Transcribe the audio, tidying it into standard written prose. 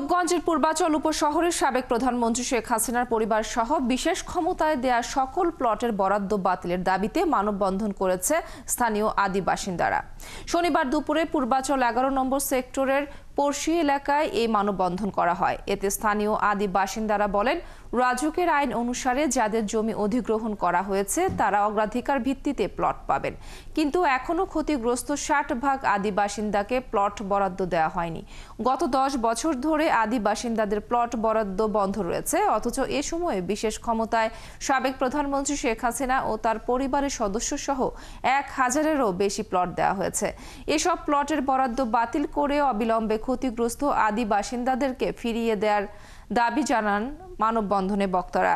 রূপগঞ্জের পূর্বাচল উপশহরের সাবেক প্রধানমন্ত্রী শেখ হাসিনার পরিবার সহ বিশেষ ক্ষমতায় দেয়া সকল প্লটের বরাদ্দ বাতিলের দাবিতে মানববন্ধন করেছে স্থানীয় আদি বাসিন্দারা। শনিবার দুপুরে পূর্বাচল ১১ নম্বর সেক্টরের পড়শি এলাকায় এই মানববন্ধন করা হয়। এতে স্থানীয় আদি বাসিন্দারা বলেন, রাজুকের আইন অনুসারে যাদের জমি অধিগ্রহণ করা হয়েছে তারা অগ্রাধিকার ভিত্তিতে প্লট পাবেন, কিন্তু এখনো ক্ষতিগ্রস্ত ৬০ ভাগ আদি বাসিন্দাকে প্লট বরাদ্দ দেওয়া হয়নি। গত ১০ বছর ধরে আদি বাসিন্দাদের প্লট বরাদ্দ বন্ধ রয়েছে, অথচ এ সময়ে বিশেষ ক্ষমতায় সাবেক প্রধানমন্ত্রী শেখ হাসিনা ও তার পরিবারের সদস্য সহ ১,০০০-এরও বেশি প্লট দেওয়া হয়েছে। এসব প্লটের বরাদ্দ বাতিল করে অবিলম্বে ক্ষতিগ্রস্ত আদি বাসিন্দাদেরকে ফিরিয়ে দেওয়ার দাবি জানান মানববন্ধনে বক্তারা।